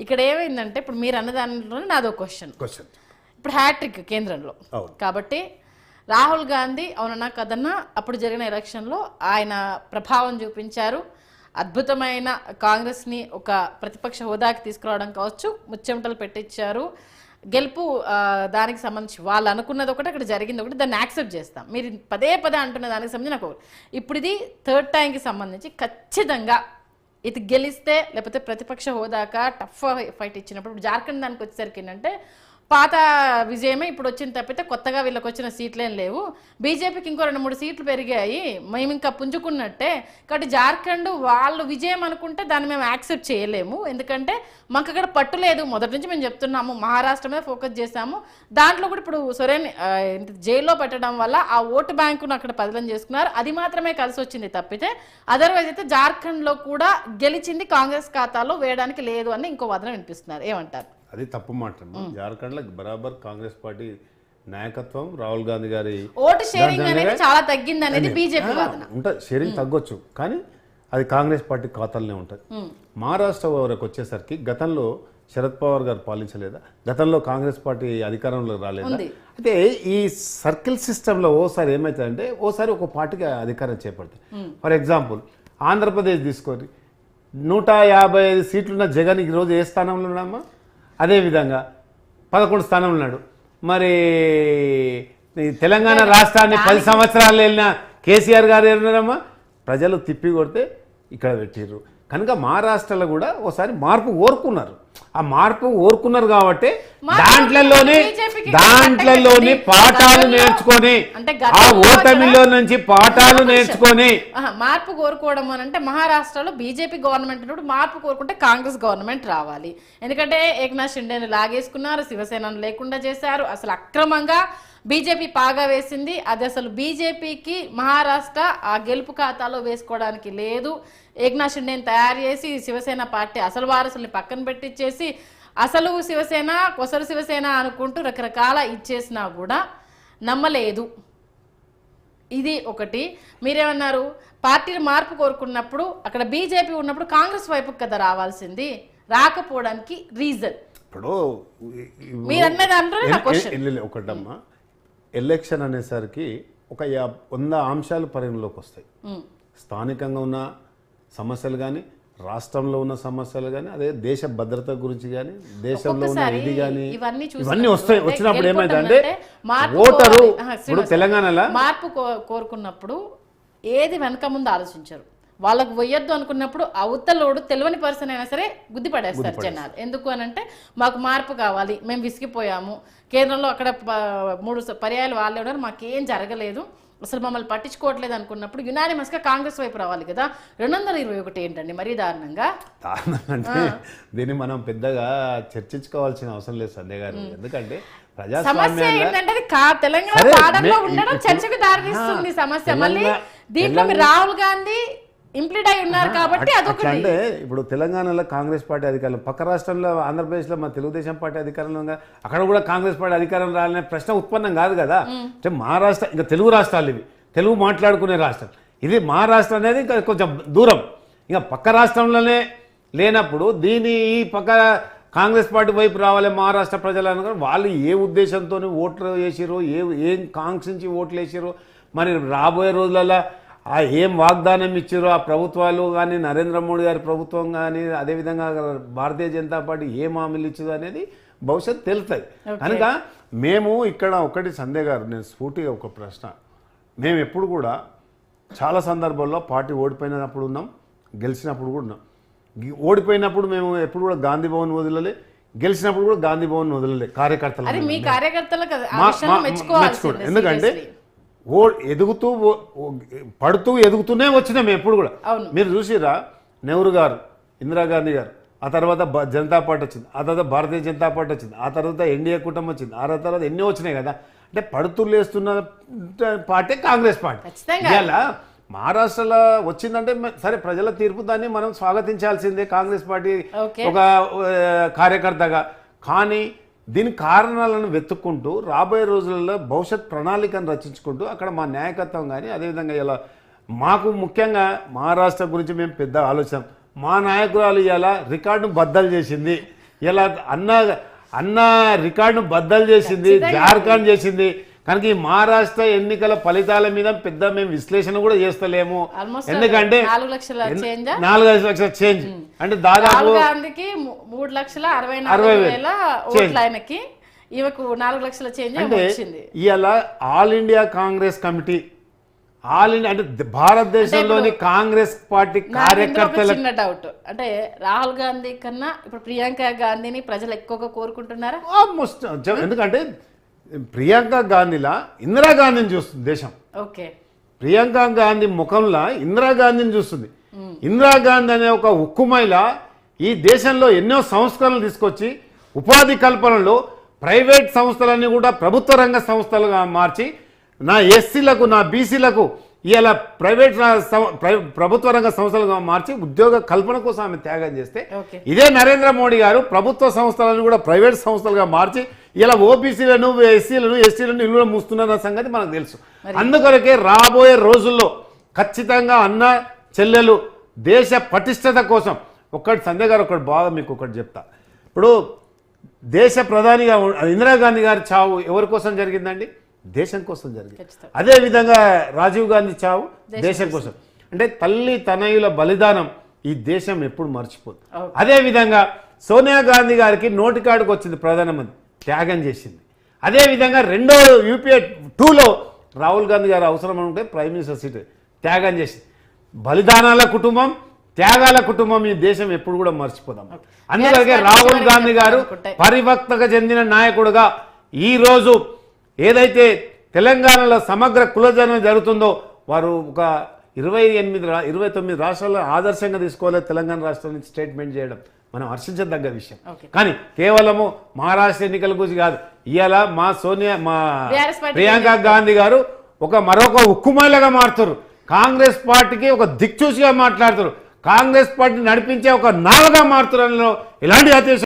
ఇక్కడ ఏమైందంటే ఇప్పుడు మీరు అన్న దానిలోనే నాదో క్వశ్చన్. ఇప్పుడు హ్యాట్రిక్ కేంద్రంలో కాబట్టి రాహుల్ గాంధీ అవునన్నా కదన్నా అప్పుడు జరిగిన ఎలక్షన్లో ఆయన ప్రభావం చూపించారు. అద్భుతమైన కాంగ్రెస్ని ఒక ప్రతిపక్ష హోదాకి తీసుకురావడం కావచ్చు, ముచ్చెమటలు పెట్టించారు. గెలుపు దానికి సంబంధించి వాళ్ళు అనుకున్నది ఒకటి, అక్కడ జరిగింది ఒకటి, దాన్ని యాక్సెప్ట్ చేస్తాం. మీరు పదే పదే అంటున్న దానికి సంబంధించి నాకు ఇప్పుడు ఇది థర్డ్ టైంకి సంబంధించి ఖచ్చితంగా ఇది గెలిస్తే లేకపోతే ప్రతిపక్ష హోదాక టఫ్ ఫైట్ ఇచ్చినప్పుడు జార్ఖండ్ దానికి వచ్చేసరికి ఏంటంటే పాత విజయమే ఇప్పుడు వచ్చింది తప్పితే కొత్తగా వీళ్ళకి వచ్చిన సీట్లేం లేవు. బీజేపీకి ఇంకో 2-3 సీట్లు పెరిగాయి, మేము ఇంకా పుంజుకున్నట్టే. కాబట్టి జార్ఖండ్ వాళ్ళు విజయం అనుకుంటే దాన్ని మేము యాక్సెప్ట్ చేయలేము, ఎందుకంటే మాకు అక్కడ పట్టు లేదు. మొదటి నుంచి మేము చెప్తున్నాము, మహారాష్ట్ర మీద ఫోకస్ చేశాము. దాంట్లో కూడా ఇప్పుడు సొరేన్ జైల్లో పెట్టడం వల్ల ఆ ఓటు బ్యాంకును అక్కడ పదిలం చేసుకున్నారు, అది మాత్రమే కలిసి వచ్చింది తప్పితే అదర్వైజ్ అయితే జార్ఖండ్లో కూడా గెలిచింది కాంగ్రెస్ ఖాతాలో వేయడానికి లేదు అని ఇంకో వాదన వినిపిస్తున్నారు. ఏమంటారు? అది తప్పు మాట. జార్ఖండ్లో బరాబర్ కాంగ్రెస్ పార్టీ నాయకత్వం రాహుల్ గాంధీ గారి ఓటు షేరింగ్ అనేది చాలా తగ్గింది అనేది బీజేపీ వాదన. ఉంటుంది, షేరింగ్ తగ్గొచ్చు, కానీ అది కాంగ్రెస్ పార్టీ ఖాతాలోనే ఉంటుంది. మహారాష్ట్ర వరకు వచ్చేసరికి గతంలో శరద్ పవార్ గారు పాలించలేదా? గతంలో కాంగ్రెస్ పార్టీ అధికారంలో రాలేదా? అయితే ఈ సర్కిల్ సిస్టంలో ఓసారి ఏమవుతుందంటే ఓసారి ఒక పార్టీకి అధికారం చేపడుతుంది. ఫర్ ఎగ్జాంపుల్ ఆంధ్రప్రదేశ్ తీసుకొని 155 సీట్లున్న జగన్ ఈరోజు ఏ స్థానంలో ఉన్నామా? అదేవిధంగా 11 స్థానంలో ఉన్నాడు. మరి తెలంగాణ రాష్ట్రాన్ని 10 సంవత్సరాలు వెళ్ళిన కేసీఆర్ గారు ఏమన్నారమ్మా? ప్రజలు తిప్పి కొడితే ఇక్కడ పెట్టిర్రు. కనుక మహారాష్ట్రలో కూడా ఒకసారి మార్పు కోరుకున్నారు. ఆ మార్పు కోరుకున్నారు కాబట్టి దాంట్లోని పాఠాలు నేర్చుకొని, ఆ ఓటమిలో నుంచి పాఠాలు నేర్చుకొని మార్పు కోరుకోవడం అని అంటే మహారాష్ట్రలో బీజేపీ గవర్నమెంట్ ఉన్నప్పుడు మార్పు కోరుకుంటే కాంగ్రెస్ గవర్నమెంట్ రావాలి. ఎందుకంటే ఏక్నాథ్ షిండేని లాగేసుకున్నారు, శివసేనను లేకుండా చేశారు, అసలు అక్రమంగా బీజేపీ పాగా వేసింది. అది అసలు బీజేపీకి మహారాష్ట్ర ఆ గెలుపు ఖాతాలో వేసుకోవడానికి లేదు. ఏక్నాథ్ షిండేని తయారు చేసి శివసేన పార్టీ అసలు వారసుల్ని పక్కన పెట్టించేసి అసలు శివసేన కొసరు శివసేన అనుకుంటూ రకరకాల ఇచ్చేసినా కూడా నమ్మలేదు. ఇది ఒకటి. మీరేమన్నారు? పార్టీలు మార్పు కోరుకున్నప్పుడు అక్కడ బీజేపీ ఉన్నప్పుడు కాంగ్రెస్ వైపుకి కదా రావాల్సింది, రాకపోవడానికి రీజన్ ఇప్పుడు మీరు అన్నది అంటే నా క్వశ్చన్ ఒకటమ్మా. ఎలక్షన్ అనేసరికి ఒక 100 అంశాలు పరిగణలోకి వస్తాయి. స్థానికంగా ఉన్న సమస్యలు కానీ, రాష్ట్రంలో ఉన్న సమస్యలు కానీ, అదే దేశ భద్రత గురించి కానీ, దేశంలో ఉన్న ఇది కానీ ఇవన్నీ వస్తాయి. వచ్చినప్పుడు ఏమైందంటే ఓటరు ఇప్పుడు తెలంగాణలో మార్పు కోరుకున్నప్పుడు ఏది వెనక ముందు ఆలోచించారు. వాళ్ళకు పోయొద్దు అనుకున్నప్పుడు అవతలోడు తెలియని పర్సన్ అయినా సరే గుద్ది పడేస్తారు జనాలు. ఎందుకు అని అంటే మాకు మార్పు కావాలి, మేము విసిగిపోయాము, కేంద్రంలో అక్కడ 3 పర్యాయాలు వాళ్ళే ఉన్నారు, మాకేం జరగలేదు, అసలు మమ్మల్ని పట్టించుకోవట్లేదు అనుకున్నప్పుడు యునానిమస్గా కాంగ్రెస్ వైపు రావాలి కదా. 221 ఏంటండి మరీ దారుణంగా? అంటే దీన్ని మనం పెద్దగా చర్చించుకోవాల్సిన అవసరం లేదు సంధ్య గారు. ఎందుకంటే సమస్య ఏంటంటే తెలంగాణ పాలనలో ఉండడం చర్చకు దారితీస్తుంది సమస్య. మళ్ళీ దీంట్లో మీరు రాహుల్ గాంధీ ఇంప్లీట్ అయి ఉన్నారు కాబట్టి అదొకటి. అంటే ఇప్పుడు తెలంగాణలో కాంగ్రెస్ పార్టీ అధికారంలో, పక్క రాష్ట్రంలో ఆంధ్రప్రదేశ్లో మా తెలుగుదేశం పార్టీ అధికారంలో, అక్కడ కూడా కాంగ్రెస్ పార్టీ అధికారం రావాలనే ప్రశ్న ఉత్పన్నం కాదు కదా. అంటే మహారాష్ట్ర ఇంకా తెలుగు రాష్ట్రాలు, ఇవి తెలుగు మాట్లాడుకునే రాష్ట్రం, ఇది మహారాష్ట్ర అనేది ఇంకా కొంచెం దూరం, ఇంకా పక్క రాష్ట్రంలోనే లేనప్పుడు దీని ఈ పక్క కాంగ్రెస్ పార్టీ వైపు రావాలి మహారాష్ట్ర ప్రజలు అనుకుని వాళ్ళు ఏ ఉద్దేశంతో ఓట్లు వేసిరో, ఏం కాంక్షించి ఓట్లు వేసిరో, మరి రాబోయే రోజులలో ఏం వాగ్దానం ఇచ్చారో ఆ ప్రభుత్వాలు కానీ, నరేంద్ర మోడీ గారి ప్రభుత్వం కానీ, అదేవిధంగా భారతీయ జనతా పార్టీ ఏం హామీలు ఇచ్చిందో అనేది భవిష్యత్తు తెలుస్తుంది. కనుక మేము ఇక్కడ ఒకటి సంధ్య గారు, నేను స్ఫూర్తిగా ఒక ప్రశ్న, మేము ఎప్పుడు కూడా చాలా సందర్భాల్లో పార్టీ ఓడిపోయినప్పుడు ఉన్నాం, గెలిచినప్పుడు కూడా ఉన్నాం. ఓడిపోయినప్పుడు మేము ఎప్పుడు కూడా గాంధీ భవన్ వదలలే, గెలిచినప్పుడు కూడా గాంధీ భవన్ వదలలే. కార్యకర్తలు ఎందుకంటే ఎదుగుతూ పడుతూ ఎదుగుతూనే వచ్చినాం ఎప్పుడు కూడా. మీరు చూసిరా, నెహ్రూ గారు, ఇందిరాగాంధీ గారు, ఆ తర్వాత జనతా పార్టీ వచ్చింది, ఆ తర్వాత భారతీయ జనతా పార్టీ వచ్చింది, ఆ తర్వాత ఎన్డీఏ కూటమి వచ్చింది, ఆ తర్వాత ఎన్నో వచ్చినాయి కదా. అంటే పడుతూ లేస్తున్న పార్టీ కాంగ్రెస్ పార్టీ. ఇలా మహారాష్ట్రలో వచ్చిందంటే సరే ప్రజల తీర్పు, దాన్ని మనం స్వాగతించాల్సిందే కాంగ్రెస్ పార్టీ ఒక కార్యకర్తగా. కానీ దీని కారణాలను వెతుక్కుంటూ రాబోయే రోజులలో భవిష్యత్ ప్రణాళికను రచించుకుంటూ అక్కడ మా నాయకత్వం కానీ, అదేవిధంగా ఇలా మాకు ముఖ్యంగా మహారాష్ట్ర గురించి మేము పెద్ద ఆలోచన, మా నాయకురాలు ఇలా రికార్డును బద్దలు చేసింది, ఇలా అన్న రికార్డును బద్దలు చేసింది, జార్ఖండ్ చేసింది. కనుక ఈ మహారాష్ట్ర ఎన్నికల ఫలితాల మీద పెద్ద మేము విశ్లేషణ కూడా చేస్తలేము. ఎందుకంటే 4 లక్షల చేంజ్, 4-5 లక్షల చేంజ్ అంటే దాదాపు రాహుల్ గాంధీకి 3,64,000 ఓట్లు ఆయనకి, ఈమెకు 4 లక్షల చేంజ్ వచ్చింది. ఇవాళ all India Congress committee, all India అంటే భారతదేశంలోని కాంగ్రెస్ పార్టీ కార్యకర్తల చిన్న డౌట్ అంటే రాహుల్ గాంధీ కన్నా ఇప్పుడు ప్రియాంక గాంధీని ప్రజలు ఎక్కువగా కోరుకుంటున్నారా? ఆల్మోస్ట్. ఎందుకంటే ప్రియాంక గాంధీలా ఇందిరాగాంధీని చూస్తుంది దేశం. ఓకే, ప్రియాంక గాంధీ ముఖంలో ఇందిరాగాంధీని చూస్తుంది. ఇందిరాగాంధీ అనే ఒక ఉక్కు మహిళ ఈ దేశంలో ఎన్నో సంస్కరణలు తీసుకొచ్చి ఉపాధి కల్పనలో ప్రైవేట్ సంస్థలన్నీ కూడా ప్రభుత్వ రంగ సంస్థలుగా మార్చి నా ఎస్సీలకు నా బీసీలకు ఇలా ప్రభుత్వ రంగ సంస్థలుగా మార్చి ఉద్యోగ కల్పన కోసం ఆమె త్యాగం చేస్తే, ఇదే నరేంద్ర మోడీ గారు ప్రభుత్వ సంస్థలను కూడా ప్రైవేట్ సంస్థలుగా మార్చి ఇలా ఓబీసీలను ఎస్సీలను ఎస్టీలను ఇల్లు మూస్తున్న సంగతి మనకు తెలుసు. అందుకొరకే రాబోయే రోజుల్లో ఖచ్చితంగా అన్న చెల్లెలు దేశ పటిష్టత కోసం సంజయ్ గారు బాగా మీకు ఒకటి చెప్తా. ఇప్పుడు దేశ ప్రధానిగా ఇందిరాగాంధీ గారి చావు ఎవరి కోసం జరిగిందండి? దేశం కోసం జరిగింది. అదే విధంగా రాజీవ్ గాంధీ చావు దేశం కోసం. అంటే తల్లి తనయుల బలిదానం ఈ దేశం ఎప్పుడు మర్చిపోదు. అదే విధంగా సోనియా గాంధీ గారికి నోటి కాడుకు వచ్చింది ప్రధానమంత్రి, త్యాగం చేసింది. అదే విధంగా రెండో యూపీఏ 2లో రాహుల్ గాంధీ గారు అవసరం అనుకుంటే ప్రైమ్ మినిస్టర్ సీట్ త్యాగం చేసింది. బలిదానాల కుటుంబం, త్యాగాల కుటుంబం ఈ దేశం ఎప్పుడు కూడా మర్చిపోదాం. అందుకే రాహుల్ గాంధీ గారు పరిపక్వతకు చెందిన నాయకుడుగా ఈరోజు ఏదైతే తెలంగాణలో సమగ్ర కులజనం జరుగుతుందో వారు ఒక 29 రాష్ట్రాల్లో ఆదర్శంగా తీసుకోవాలి. తెలంగాణ రాష్ట్రం నుంచి స్టేట్మెంట్ చేయడం మనం హర్షించదగ్గ విషయం. కానీ కేవలము మహారాష్ట్ర ఎన్నికల గురించి కాదు, ఇవాళ మా ప్రియాంక గాంధీ గారు మరొక ఉక్కుమహిళగా మారుతారు. కాంగ్రెస్ పార్టీకి ఒక దిక్చూసిగా మాట్లాడుతారు. కాంగ్రెస్ పార్టీ నడిపించే ఒక నావగా మారుతారు. ఎలాంటి అత్యవసరం